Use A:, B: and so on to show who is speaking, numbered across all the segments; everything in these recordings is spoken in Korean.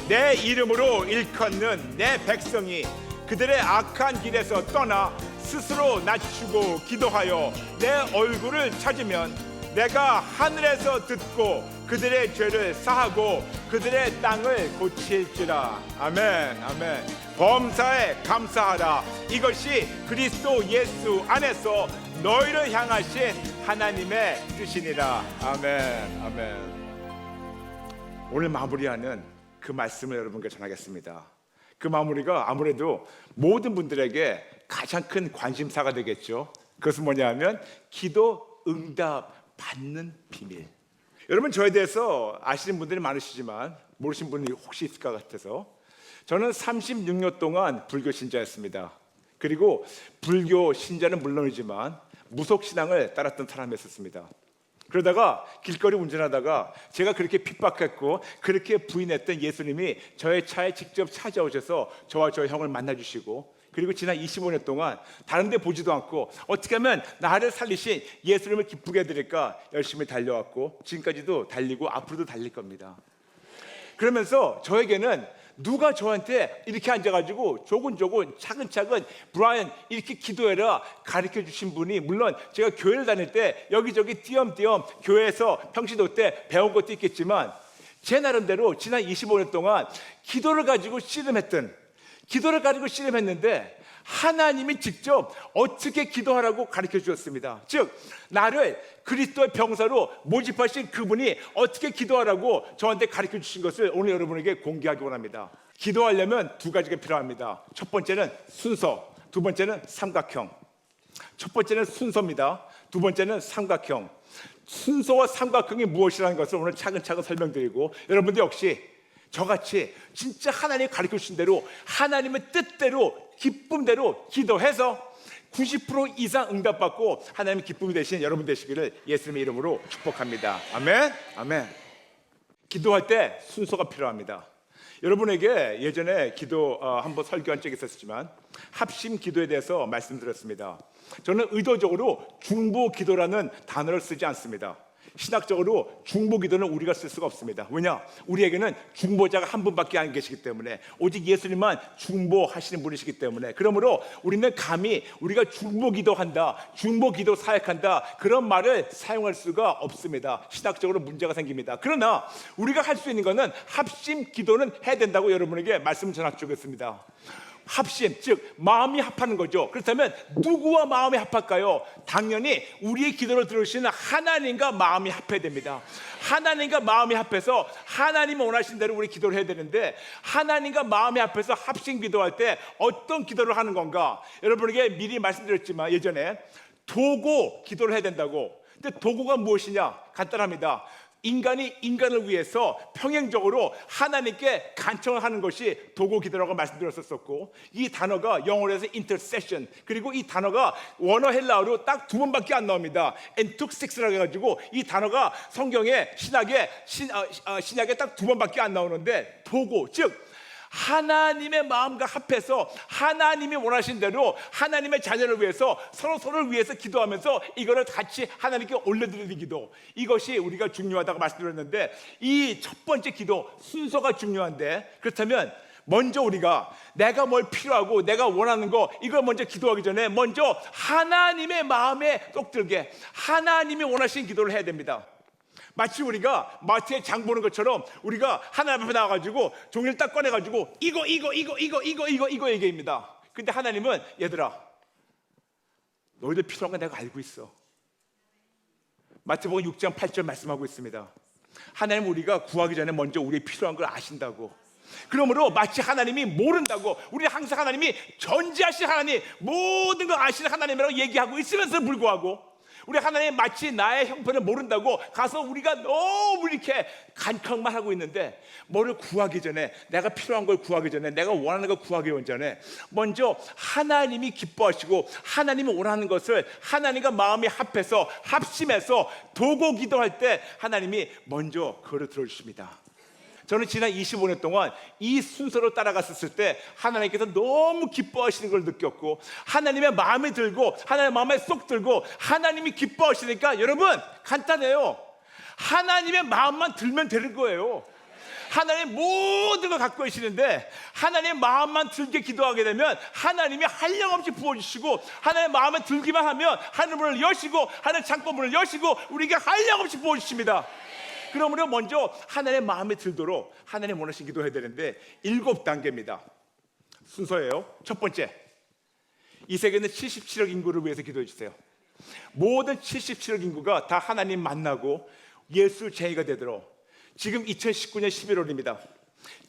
A: 내 이름으로 일컫는 내 백성이 그들의 악한 길에서 떠나 스스로 낮추고 기도하여 내 얼굴을 찾으면 내가 하늘에서 듣고 그들의 죄를 사하고 그들의 땅을 고칠지라. 아멘. 아멘. 범사에 감사하라. 이것이 그리스도 예수 안에서 너희를 향하신 하나님의 뜻이니라. 아멘. 아멘. 오늘 마무리하는 그 말씀을 여러분께 전하겠습니다. 그 마무리가 아무래도 모든 분들에게 가장 큰 관심사가 되겠죠. 그것은 뭐냐면 기도 응답 받는 비밀. 여러분, 저에 대해서 아시는 분들이 많으시지만 모르신 분이 혹시 있을 것 같아서, 저는 36년 동안 불교 신자였습니다. 그리고 불교 신자는 물론이지만 무속신앙을 따랐던 사람이었습니다. 그러다가 길거리 운전하다가 제가 그렇게 핍박했고 그렇게 부인했던 예수님이 저의 차에 직접 찾아오셔서 저와 저희 형을 만나주시고, 그리고 지난 25년 동안 다른 데 보지도 않고 어떻게 하면 나를 살리신 예수님을 기쁘게 해드릴까 열심히 달려왔고, 지금까지도 달리고 앞으로도 달릴 겁니다. 그러면서 저에게는 누가 저한테 이렇게 앉아가지고 조근조근 차근차근 브라이언 이렇게 기도해라 가르쳐 주신 분이, 물론 제가 교회를 다닐 때 여기저기 띄엄띄엄 교회에서 평시도 때 배운 것도 있겠지만, 제 나름대로 지난 25년 동안 기도를 가지고 씨름했는데 하나님이 직접 어떻게 기도하라고 가르쳐 주셨습니다. 즉, 나를 그리스도의 병사로 모집하신 그분이 어떻게 기도하라고 저한테 가르쳐 주신 것을 오늘 여러분에게 공개하기 원합니다. 기도하려면 두 가지가 필요합니다. 첫 번째는 순서, 두 번째는 삼각형. 첫 번째는 순서입니다. 두 번째는 삼각형. 순서와 삼각형이 무엇이라는 것을 오늘 차근차근 설명드리고, 여러분들 역시 저같이 진짜 하나님이 가르쳐 주신 대로 하나님의 뜻대로 기쁨대로 기도해서 90% 이상 응답받고 하나님의 기쁨이 되신 여러분 되시기를 예수님의 이름으로 축복합니다. 아멘. 아멘. 기도할 때 순서가 필요합니다. 여러분에게 예전에 기도 한번 설교한 적이 있었지만 합심 기도에 대해서 말씀드렸습니다. 저는 의도적으로 중보 기도라는 단어를 쓰지 않습니다. 신학적으로 중보 기도는 우리가 쓸 수가 없습니다. 왜냐? 우리에게는 중보자가 한 분밖에 안 계시기 때문에, 오직 예수님만 중보하시는 분이시기 때문에, 그러므로 우리는 감히 우리가 중보 기도한다, 중보 기도 사역한다 그런 말을 사용할 수가 없습니다. 신학적으로 문제가 생깁니다. 그러나 우리가 할 수 있는 것은 합심 기도는 해야 된다고 여러분에게 말씀 전해주겠습니다. 합심, 즉 마음이 합하는 거죠. 그렇다면 누구와 마음이 합할까요? 당연히 우리의 기도를 들으시는 하나님과 마음이 합해야 됩니다. 하나님과 마음이 합해서 하나님이 원하신 대로 우리 기도를 해야 되는데, 하나님과 마음이 합해서 합심 기도할 때 어떤 기도를 하는 건가? 여러분에게 미리 말씀드렸지만 예전에 도고 기도를 해야 된다고. 근데 도고가 무엇이냐? 간단합니다. 인간이 인간을 위해서 평행적으로 하나님께 간청을 하는 것이 도고 기도라고 말씀드렸었고, 이 단어가 영어로 해서 intercession, 그리고 이 단어가 원어 헬라어로 딱 두 번밖에 안 나옵니다. 엔툭식스라고 해가지고 이 단어가 성경에 신약에 딱 두 번밖에 안 나오는데, 도고, 즉 하나님의 마음과 합해서 하나님이 원하신 대로 하나님의 자녀를 위해서 서로를 위해서 기도하면서 이거를 같이 하나님께 올려드리는 기도, 이것이 우리가 중요하다고 말씀드렸는데, 이 첫 번째 기도 순서가 중요한데, 그렇다면 먼저 우리가 내가 뭘 필요하고 내가 원하는 거, 이걸 먼저 기도하기 전에 먼저 하나님의 마음에 쏙 들게 하나님이 원하시는 기도를 해야 됩니다. 마치 우리가 마트에 장 보는 것처럼 우리가 하나님 앞에 나와가지고 종이를 딱 꺼내가지고 이거 얘기입니다. 근데 하나님은, 얘들아 너희들 필요한 건 내가 알고 있어. 마태복음 6장 8절 말씀하고 있습니다. 하나님 우리가 구하기 전에 먼저 우리의 필요한 걸 아신다고. 그러므로 마치 하나님이 모른다고, 우리는 항상 하나님이 전지하신 하나님, 모든 걸 아시는 하나님이라고 얘기하고 있으면서 불구하고 우리 하나님 마치 나의 형편을 모른다고 가서 우리가 너무 이렇게 간청만 하고 있는데, 뭐를 구하기 전에, 내가 필요한 걸 구하기 전에, 내가 원하는 걸 구하기 전에 먼저 하나님이 기뻐하시고 하나님이 원하는 것을 하나님과 마음이 합해서 합심해서 도고 기도할 때 하나님이 먼저 그걸 들어주십니다. 저는 지난 25년 동안 이 순서로 따라갔었을 때 하나님께서 너무 기뻐하시는 걸 느꼈고, 하나님의 마음에 들고 하나님의 마음에 쏙 들고 하나님이 기뻐하시니까, 여러분 간단해요. 하나님의 마음만 들면 되는 거예요. 하나님 모든 걸 갖고 계시는데 하나님의 마음만 들게 기도하게 되면 하나님이 한량없이 부어주시고, 하나님의 마음에 들기만 하면 하늘문을 여시고 하늘 창고문을 여시고 우리에게 한량없이 부어주십니다. 그러므로 먼저 하나님의 마음에 들도록 하나님 원하신 기도해야 되는데 7단계입니다. 순서예요. 첫 번째, 이 세계는 77억 인구를 위해서 기도해 주세요. 모든 77억 인구가 다 하나님 만나고 예수 제의가 되도록. 지금 2019년 11월입니다.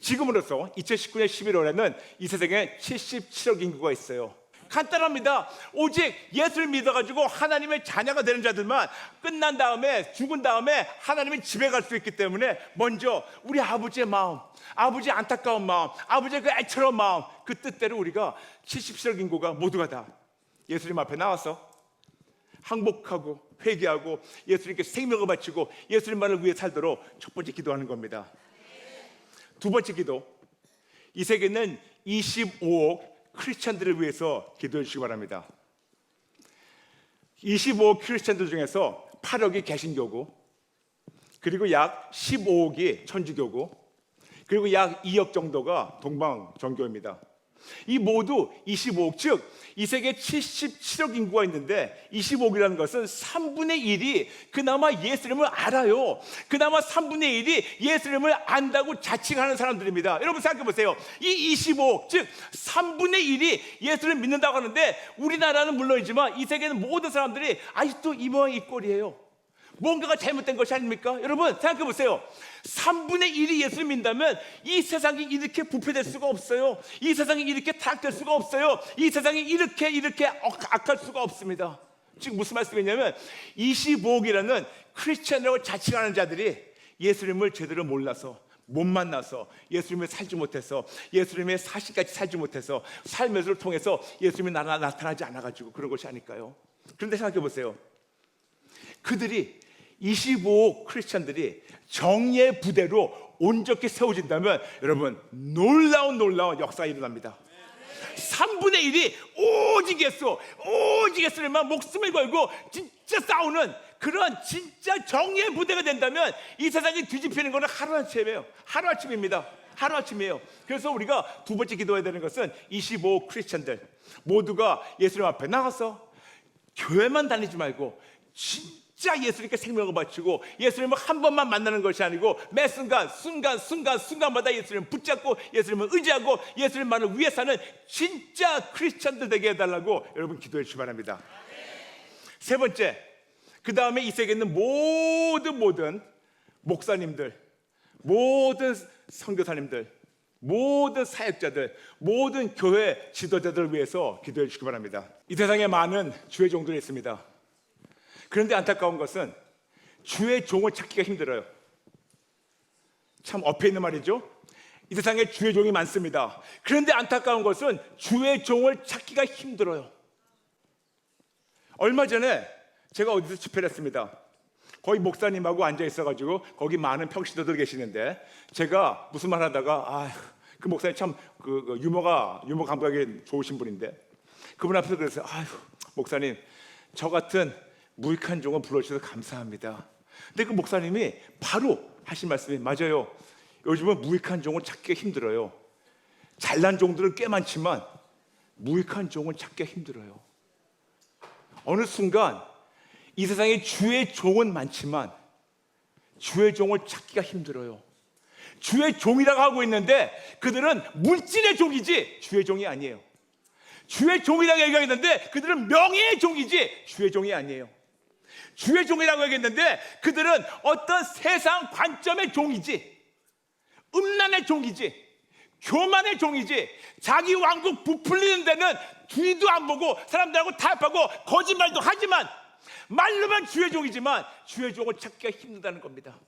A: 지금으로서 2019년 11월에는 이 세상에 77억 인구가 있어요. 간단합니다. 오직 예수를 믿어가지고 하나님의 자녀가 되는 자들만 끝난 다음에, 죽은 다음에 하나님의 집에 갈 수 있기 때문에 먼저 우리 아버지의 마음, 아버지의 안타까운 마음, 아버지의 그 애처로운 마음, 그 뜻대로 우리가 77억 인구가 모두가 다 예수님 앞에 나와서 항복하고 회개하고 예수님께 생명을 바치고 예수님만을 위해 살도록 첫 번째 기도하는 겁니다. 두 번째 기도, 이 세계는 25억 크리스찬들을 위해서 기도해 주시기 바랍니다. 25억 크리스찬들 중에서 8억이 개신교고, 그리고 약 15억이 천주교고, 그리고 약 2억 정도가 동방정교입니다. 이 모두 25억, 즉 이 세계에 77억 인구가 있는데 25억이라는 것은 3분의 1이 그나마 예수님을 알아요. 그나마 3분의 1이 예수님을 안다고 자칭하는 사람들입니다. 여러분 생각해 보세요. 이 25억, 즉 3분의 1이 예수를 믿는다고 하는데, 우리나라는 물론이지만 이 세계는 모든 사람들이 아직도 이 모양 이 꼴이에요. 뭔가가 잘못된 것이 아닙니까? 여러분 생각해 보세요. 3분의 1이 예수를 믿는다면 이 세상이 이렇게 부패될 수가 없어요. 이 세상이 이렇게 타락될 수가 없어요. 이 세상이 이렇게 악할 수가 없습니다. 지금 무슨 말씀이냐면 25억이라는 크리스천이라고 자칭하는 자들이 예수님을 제대로 몰라서, 못 만나서, 예수님을 살지 못해서, 예수님의 사실까지 살지 못해서, 삶을 통해서 예수님이 나타나지 않아가지고 그런 것이 아닐까요? 그런데 생각해 보세요. 그들이 25억 크리스찬들이 정예의 부대로 온전히 세워진다면 여러분 놀라운 역사가 일어납니다. 3분의 1이 오직 예수님만 목숨을 걸고 진짜 싸우는 그런 진짜 정예의 부대가 된다면 이 세상이 뒤집히는 것은 하루아침이에요. 하루아침이에요. 그래서 우리가 두 번째 기도해야 되는 것은 25억 크리스찬들 모두가 예수님 앞에 나가서 교회만 다니지 말고 진짜 예수님께 생명을 바치고 예수님을 한 번만 만나는 것이 아니고 매 순간마다 예수님을 붙잡고 예수님을 의지하고 예수님만을 위해 사는 진짜 크리스찬들 되게 해달라고 여러분 기도해 주시기 바랍니다. 세 번째, 그 다음에 이 세계에 있는 모든 목사님들, 모든 선교사님들, 모든 사역자들, 모든 교회 지도자들을 위해서 기도해 주시기 바랍니다. 이 세상에 많은 주의 종들이 있습니다. 그런데 안타까운 것은 주의 종을 찾기가 힘들어요. 참 엎여 있는 말이죠. 이 세상에 주의 종이 많습니다. 그런데 안타까운 것은 주의 종을 찾기가 힘들어요. 얼마 전에 제가 어디서 집회를 했습니다. 거기 목사님하고 앉아 있어가지고 거기 많은 평신도들 계시는데 제가 무슨 말 하다가 그 목사님 참 유머 감각이 좋으신 분인데 그분 앞에서 그래서 목사님 저 같은 무익한 종을 불러주셔서 감사합니다. 근데 그 목사님이 바로 하신 말씀이 맞아요. 요즘은 무익한 종을 찾기가 힘들어요. 잘난 종들은 꽤 많지만 무익한 종을 찾기가 힘들어요. 어느 순간 이 세상에 주의 종은 많지만 주의 종을 찾기가 힘들어요. 주의 종이라고 하고 있는데 그들은 물질의 종이지 주의 종이 아니에요. 주의 종이라고 얘기하는데 그들은 명예의 종이지 주의 종이 아니에요. 주의 종이라고 얘기했는데 그들은 어떤 세상 관점의 종이지, 음란의 종이지, 교만의 종이지, 자기 왕국 부풀리는 데는 뒤도 안 보고 사람들하고 타협하고 거짓말도 하지만 말로만 주의 종이지만 주의 종을 찾기가 힘들다는 겁니다.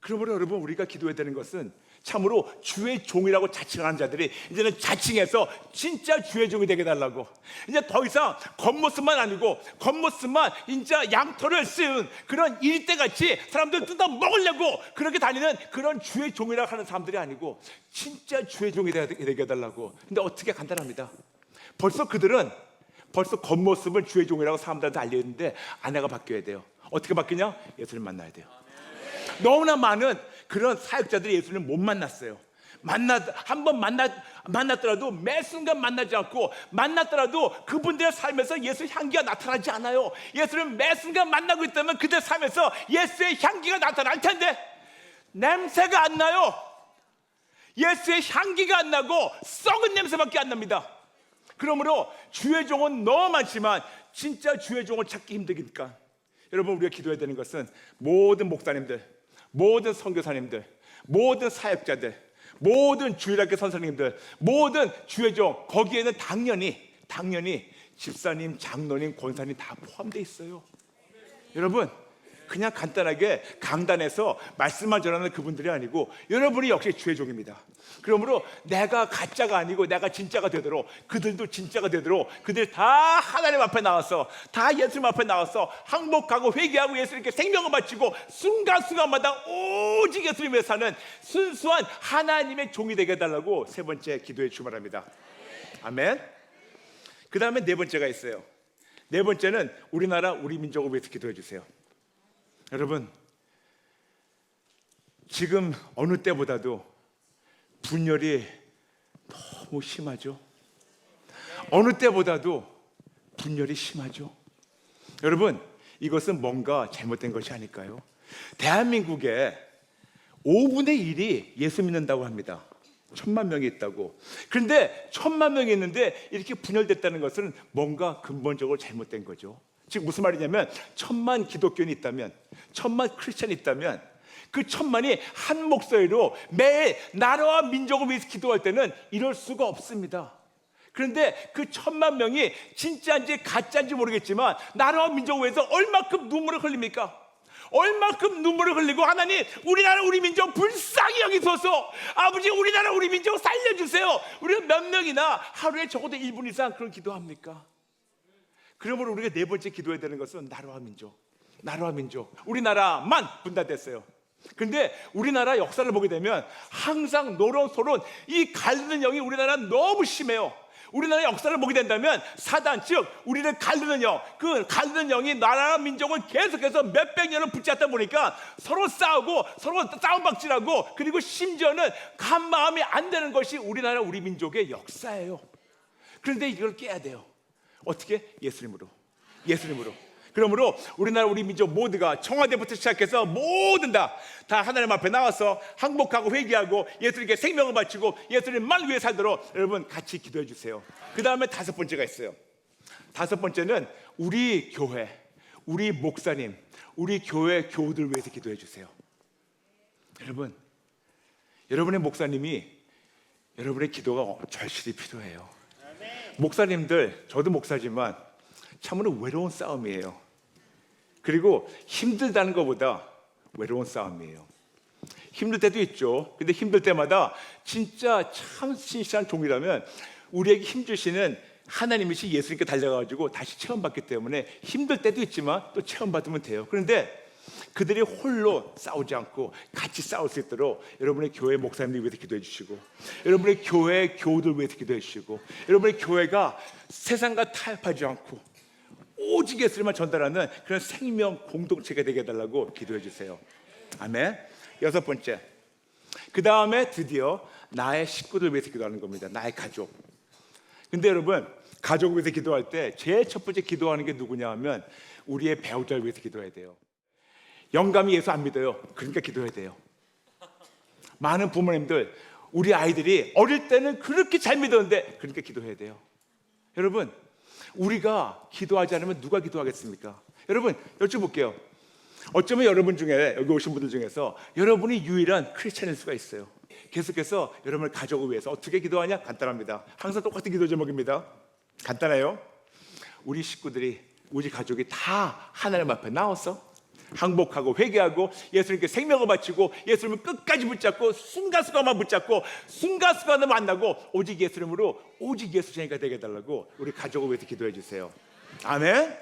A: 그러므로 여러분 우리가 기도해야 되는 것은 참으로 주의 종이라고 자칭하는 자들이 이제는 자칭해서 진짜 주의 종이 되게 해달라고. 이제 더 이상 겉모습만 아니고 겉모습만 진짜 양털을 씌운 그런 일대같이 사람들 뜯어 먹으려고 그렇게 다니는 그런 주의 종이라고 하는 사람들이 아니고 진짜 주의 종이 되게 해달라고. 근데 어떻게 간단합니다. 벌써 겉모습은 주의 종이라고 사람들한테 알려있는데 안에가 바뀌어야 돼요. 어떻게 바뀌냐? 예수님 만나야 돼요. 너무나 많은 그런 사역자들이 예수님을 못 만났어요. 한번 만났더라도 매 순간 만나지 않고, 만났더라도 그분들의 삶에서 예수의 향기가 나타나지 않아요. 예수를 매 순간 만나고 있다면 그들의 삶에서 예수의 향기가 나타날 텐데 냄새가 안 나요. 예수의 향기가 안 나고 썩은 냄새밖에 안 납니다. 그러므로 주의 종은 너무 많지만 진짜 주의 종을 찾기 힘드니까 여러분, 우리가 기도해야 되는 것은 모든 목사님들, 모든 선교사님들, 모든 사역자들, 모든 주일학교 선생님들, 모든 주의 종, 거기에는 당연히 집사님, 장로님, 권사님 다 포함되어 있어요. 여러분, 그냥 간단하게 강단에서 말씀만 전하는 그분들이 아니고 여러분이 역시 주의 종입니다. 그러므로 내가 가짜가 아니고 내가 진짜가 되도록, 그들도 진짜가 되도록, 그들 다 하나님 앞에 나와서, 다 예수님 앞에 나와서 항복하고 회개하고 예수님께 생명을 바치고 순간순간마다 오직 예수님 위해 사는 순수한 하나님의 종이 되게 해달라고 세 번째 기도에 주말합니다. 아멘. 그 다음에 네 번째가 있어요. 네 번째는 우리나라 우리 민족을 위해서 기도해 주세요. 여러분, 지금 어느 때보다도 분열이 너무 심하죠. 어느 때보다도 분열이 심하죠. 여러분, 이것은 뭔가 잘못된 것이 아닐까요? 대한민국에 5분의 1이 예수 믿는다고 합니다. 1,000만 명이 있다고. 그런데 1,000만 명이 있는데 이렇게 분열됐다는 것은 뭔가 근본적으로 잘못된 거죠. 즉 무슨 말이냐면 1,000만 기독교인이 있다면, 1,000만 크리스찬이 있다면 그 1,000만이 한 목소리로 매일 나라와 민족을 위해서 기도할 때는 이럴 수가 없습니다. 그런데 그 1,000만 명이 진짜인지 가짜인지 모르겠지만 나라와 민족을 위해서 얼마큼 눈물을 흘립니까? 얼마큼 눈물을 흘리고 하나님, 우리나라 우리 민족 불쌍히 여기소서, 아버지 우리나라 우리 민족 살려주세요. 우리가 몇 명이나 하루에 적어도 1분 이상 그런 기도합니까? 그러므로 우리가 네 번째 기도해야 되는 것은 나라와 민족. 나라와 민족. 우리나라만 분단됐어요. 그런데 우리나라 역사를 보게 되면 항상 노론소론 이 갈르는 영이 우리나라 너무 심해요. 우리나라 역사를 보게 된다면 사단, 즉 우리를 갈르는 영, 그 갈르는 영이 나라와 민족을 계속해서 몇백 년을 붙잡다 보니까 서로 싸우고 서로 싸움박질하고, 그리고 심지어는 한 마음이 안 되는 것이 우리나라 우리 민족의 역사예요. 그런데 이걸 깨야 돼요. 어떻게? 예수님으로. 그러므로 우리나라 우리 민족 모두가 청와대부터 시작해서 모든 다 하나님 앞에 나와서 항복하고 회개하고 예수님께 생명을 바치고 예수님만 위해 살도록 여러분 같이 기도해 주세요. 그 다음에 다섯 번째가 있어요. 다섯 번째는 우리 교회, 우리 목사님, 우리 교회 교우들 위해서 기도해 주세요. 여러분, 여러분의 목사님이 여러분의 기도가 절실히 필요해요. 목사님들, 저도 목사지만 참으로 외로운 싸움이에요. 그리고 힘들다는 것보다 외로운 싸움이에요. 힘들 때도 있죠. 근데 힘들 때마다 진짜 참 신실한 종이라면 우리에게 힘주시는 하나님이시 예수님께 달려가지고 다시 체험받기 때문에 힘들 때도 있지만 또 체험받으면 돼요. 그런데 그들이 홀로 싸우지 않고 같이 싸울 수 있도록 여러분의 교회 목사님들 위해서 기도해 주시고, 여러분의 교회 교우들 위해서 기도해 주시고, 여러분의 교회가 세상과 타협하지 않고 오직 예수님만 전달하는 그런 생명 공동체가 되게 해달라고 기도해 주세요. 아멘. 여섯 번째, 그 다음에 드디어 나의 식구들 위해서 기도하는 겁니다. 나의 가족. 근데 여러분, 가족을 위해서 기도할 때 제일 첫 번째 기도하는 게 누구냐 하면 우리의 배우자를 위해서 기도해야 돼요. 영감이 예수 안 믿어요. 그러니까 기도해야 돼요. 많은 부모님들, 우리 아이들이 어릴 때는 그렇게 잘 믿었는데 그러니까 기도해야 돼요. 여러분, 우리가 기도하지 않으면 누가 기도하겠습니까? 여러분, 여쭤볼게요. 어쩌면 여러분 중에, 여기 오신 분들 중에서 여러분이 유일한 크리스찬일 수가 있어요. 계속해서 여러분의 가족을 위해서 어떻게 기도하냐? 간단합니다. 항상 똑같은 기도 제목입니다. 간단해요. 우리 식구들이, 우리 가족이 다 하나님 앞에 나와서 항복하고 회개하고 예수님께 생명을 바치고 예수님을 끝까지 붙잡고 순간순간만 붙잡고 순간순간을 만나고 오직 예수님으로 오직 예수쟁이가 되게 해달라고 우리 가족을 위해서 기도해 주세요. 아멘.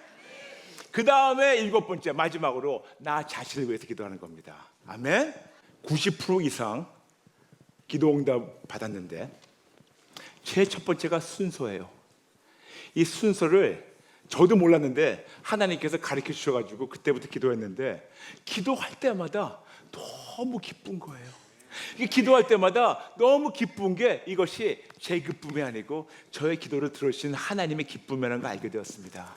A: 그 다음에 일곱 번째, 마지막으로 나 자신을 위해서 기도하는 겁니다. 아멘. 90% 이상 기도 응답 받았는데 제일 첫 번째가 순서예요. 이 순서를 저도 몰랐는데 하나님께서 가르쳐 주셔가지고 그때부터 기도했는데 기도할 때마다 너무 기쁜 거예요. 이게 기도할 때마다 너무 기쁜 게 이것이 제 기쁨이 아니고 저의 기도를 들으신 하나님의 기쁨이라는 걸 알게 되었습니다.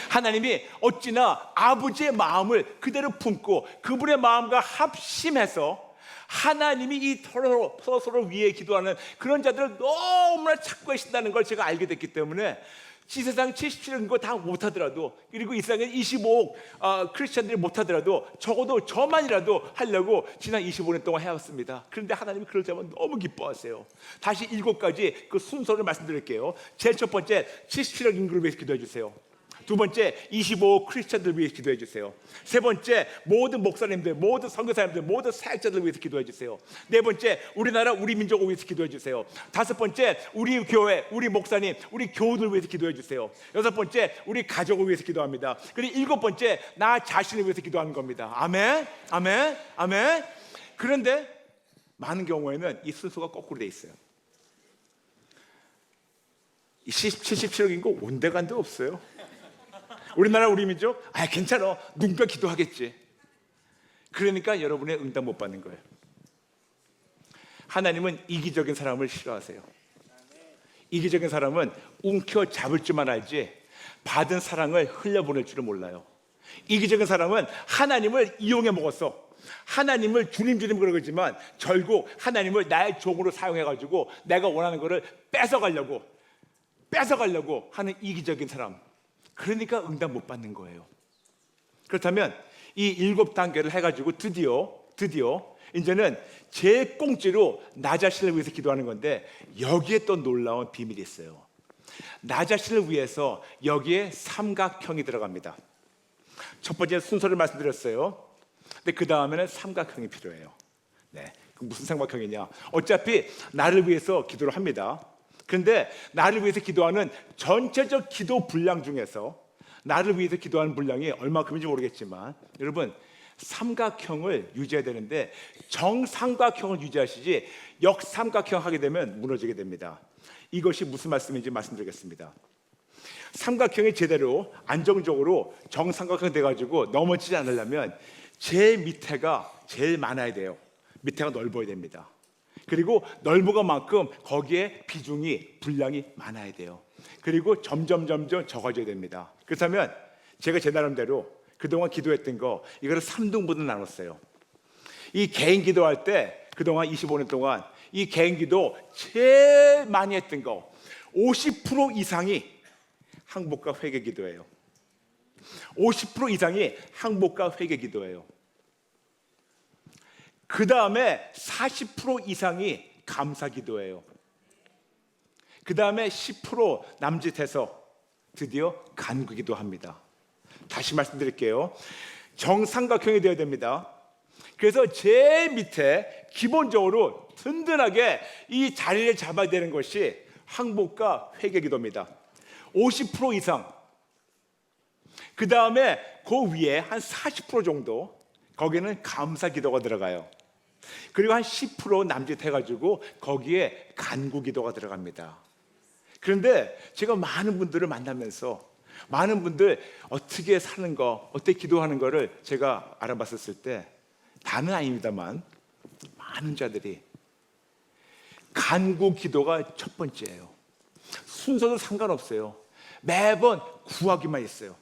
A: 하나님이 어찌나 아버지의 마음을 그대로 품고 그분의 마음과 합심해서 하나님이 이 서로 위해 기도하는 그런 자들을 너무나 찾고 계신다는 걸 제가 알게 됐기 때문에 이 세상 77억 거 다 못하더라도, 그리고 이 세상에 25억 크리스천들이 못하더라도 적어도 저만이라도 하려고 지난 25년 동안 해왔습니다. 그런데 하나님이 그럴 때만 너무 기뻐하세요. 다시 7가지 그 순서를 말씀드릴게요. 제일 첫 번째, 77억 인구를 위해서 기도해 주세요. 두 번째, 25억 크리스천들 위해 기도해 주세요. 세 번째, 모든 목사님들, 모든 선교사님들, 모든 사역자들 위해서 기도해 주세요. 네 번째, 우리나라, 우리 민족을 위해서 기도해 주세요. 다섯 번째, 우리 교회, 우리 목사님, 우리 교우들 위해서 기도해 주세요. 여섯 번째, 우리 가족을 위해서 기도합니다. 그리고 일곱 번째, 나 자신을 위해서 기도하는 겁니다. 아멘, 아멘, 아멘. 그런데 많은 경우에는 이 순서가 거꾸로 돼 있어요. 77억 인구 온데간데 없어요. 우리나라, 우리 민족, 괜찮아, 누군가 기도하겠지. 그러니까 여러분의 응답 못 받는 거예요. 하나님은 이기적인 사람을 싫어하세요. 이기적인 사람은 움켜잡을 줄만 알지 받은 사랑을 흘려보낼 줄을 몰라요. 이기적인 사람은 하나님을 이용해 먹었어. 하나님을 주님 그러지만 결국 하나님을 나의 종으로 사용해가지고 내가 원하는 거를 뺏어가려고 하는 이기적인 사람, 그러니까 응답 못 받는 거예요. 그렇다면 이 7단계를 해가지고 드디어 이제는 제 꽁지로 나 자신을 위해서 기도하는 건데, 여기에 또 놀라운 비밀이 있어요. 나 자신을 위해서 여기에 삼각형이 들어갑니다. 첫 번째 순서를 말씀드렸어요. 근데 그 다음에는 삼각형이 필요해요. 네, 무슨 삼각형이냐? 어차피 나를 위해서 기도를 합니다. 그런데 나를 위해서 기도하는 전체적 기도 분량 중에서 나를 위해서 기도하는 분량이 얼마큼인지 모르겠지만, 여러분, 삼각형을 유지해야 되는데 정삼각형을 유지하시지 역삼각형 하게 되면 무너지게 됩니다. 이것이 무슨 말씀인지 말씀드리겠습니다. 삼각형이 제대로 안정적으로 정삼각형 돼가지고 넘어지지 않으려면 제 밑에가 제일 많아야 돼요. 밑에가 넓어야 됩니다. 그리고 넓은 것만큼 거기에 비중이, 분량이 많아야 돼요. 그리고 점점 적어져야 됩니다. 그렇다면 제가 제 나름대로 그동안 기도했던 거, 이거를 3등분을 나눴어요. 이 개인 기도할 때 그동안 25년 동안 이 개인 기도 제일 많이 했던 거 50% 이상이 항복과 회개 기도예요. 50% 이상이 항복과 회개 기도예요. 그 다음에 40% 이상이 감사 기도예요. 그 다음에 10% 남짓해서 드디어 간구 기도합니다. 다시 말씀드릴게요. 정삼각형이 되어야 됩니다. 그래서 제일 밑에 기본적으로 든든하게 이 자리를 잡아야 되는 것이 항복과 회개 기도입니다. 50% 이상. 그 다음에 그 위에 한 40% 정도, 거기는 감사 기도가 들어가요. 그리고 한 10% 남짓해가지고 거기에 간구 기도가 들어갑니다. 그런데 제가 많은 분들을 만나면서 많은 분들 어떻게 사는 거, 어떻게 기도하는 거를 제가 알아봤었을 때, 다는 아닙니다만 많은 자들이 간구 기도가 첫 번째예요. 순서도 상관없어요. 매번 구하기만 했어요.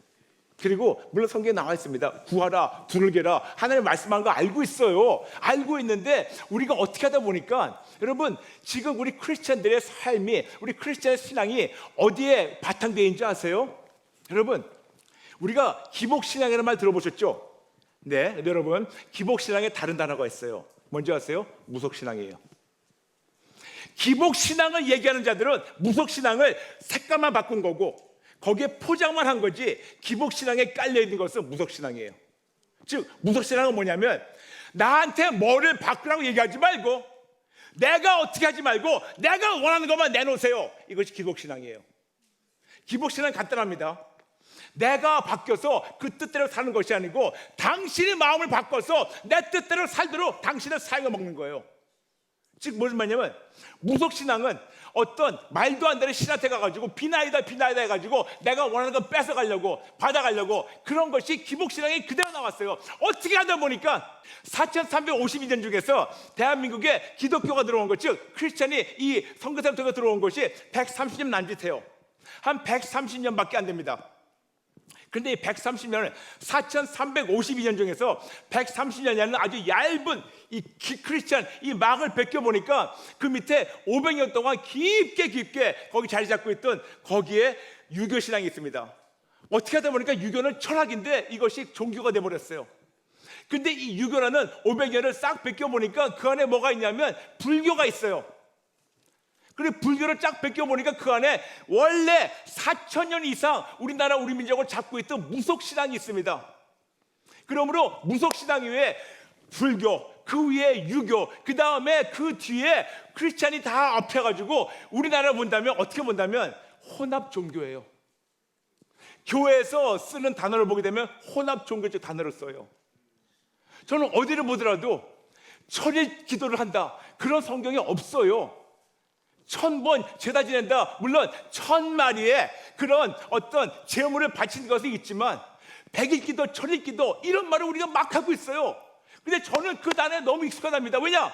A: 그리고 물론 성경에 나와 있습니다. 구하라, 불을 개라, 하나님 말씀하는 거 알고 있어요. 알고 있는데 우리가 어떻게 하다 보니까, 여러분, 지금 우리 크리스찬들의 삶이, 우리 크리스찬의 신앙이 어디에 바탕되어 있는지 아세요? 여러분, 우리가 기복신앙이라는 말 들어보셨죠? 네, 여러분, 기복신앙에 다른 단어가 있어요. 뭔지 아세요? 무속신앙이에요. 기복신앙을 얘기하는 자들은 무속신앙을 색깔만 바꾼 거고 거기에 포장만 한 거지, 기복신앙에 깔려있는 것은 무속신앙이에요. 즉 무속신앙은 뭐냐면, 나한테 뭐를 바꾸라고 얘기하지 말고, 내가 어떻게 하지 말고 내가 원하는 것만 내놓으세요. 이것이 기복신앙이에요. 기복신앙은 간단합니다. 내가 바뀌어서 그 뜻대로 사는 것이 아니고 당신의 마음을 바꿔서 내 뜻대로 살도록 당신을 사용해 먹는 거예요. 즉 무슨 말이냐면 무속신앙은 어떤 말도 안 되는 신한테 가가지고 비나이다 해가지고 내가 원하는 거 뺏어가려고 받아가려고 그런 것이 기복신앙이 그대로 나왔어요. 어떻게 하다 보니까 4352년 중에서 대한민국에 기독교가 들어온 것, 즉 크리스찬이 이 선교사부터가 들어온 것이 130년 남짓해요. 한 130년밖에 안 됩니다. 근데 이 130년을 4352년 중에서 130년이라는 아주 얇은 이 크리스찬 이 막을 벗겨보니까 그 밑에 500년 동안 깊게 거기 자리 잡고 있던 거기에 유교신앙이 있습니다. 어떻게 하다 보니까 유교는 철학인데 이것이 종교가 돼버렸어요. 근데 이 유교라는 500년을 싹 벗겨보니까 그 안에 뭐가 있냐면 불교가 있어요. 그리고 불교를 쫙 벗겨보니까 그 안에 원래 4000년 이상 우리나라 우리 민족을 잡고 있던 무속신앙이 있습니다. 그러므로 무속신앙 이외에 불교, 그 위에 유교, 그 다음에 그 뒤에 크리스찬이 다 합해가지고 우리나라를 본다면 어떻게 본다면 혼합 종교예요. 교회에서 쓰는 단어를 보게 되면 혼합 종교적 단어를 써요. 저는 어디를 보더라도 철일 기도를 한다 그런 성경이 없어요. 1000번 제다 지낸다, 물론 1000마리의 그런 어떤 제물을 바친 것이 있지만 100일 기도, 철일 기도 이런 말을 우리가 막 하고 있어요. 근데 저는 그 단어에 너무 익숙하답니다. 왜냐?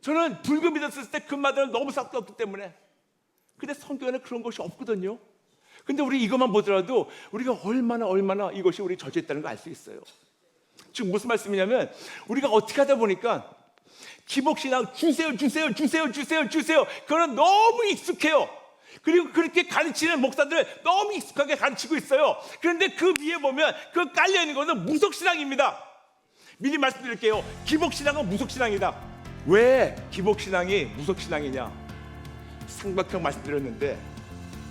A: 저는 불교 믿었을 때 그 말들은 너무 싹둑었기 때문에. 근데 성경에는 그런 것이 없거든요. 근데 우리 이것만 보더라도 우리가 얼마나 이것이 우리 젖어 있다는 걸 알 수 있어요. 지금 무슨 말씀이냐면 우리가 어떻게 하다 보니까 기복신앙 주세요. 그거는 너무 익숙해요. 그리고 그렇게 가르치는 목사들 너무 익숙하게 가르치고 있어요. 그런데 그 위에 보면 그 깔려있는 것은 무속신앙입니다. 미리 말씀드릴게요. 기복신앙은 무속신앙이다. 왜 기복신앙이 무속신앙이냐? 삼각형 말씀드렸는데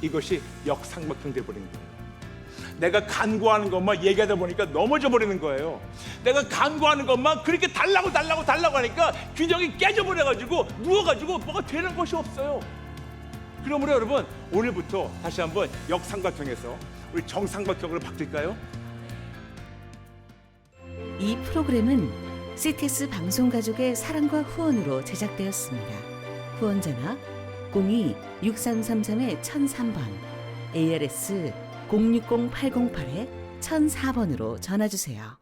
A: 이것이 역삼각형 돼버린 거예요. 내가 간구하는 것만 얘기하다 보니까 넘어져 버리는 거예요. 내가 간구하는 것만 그렇게 달라고 하니까 균형이 깨져버려가지고 누워가지고 뭐가 되는 것이 없어요. 그러므로 여러분 오늘부터 다시 한번 역삼각형에서 우리 정삼각형으로 바뀔까요?
B: 이 프로그램은 CTS 방송가족의 사랑과 후원으로 제작되었습니다. 후원전화 02-6333-1003번 ARS 060-808-1004번으로 전화주세요.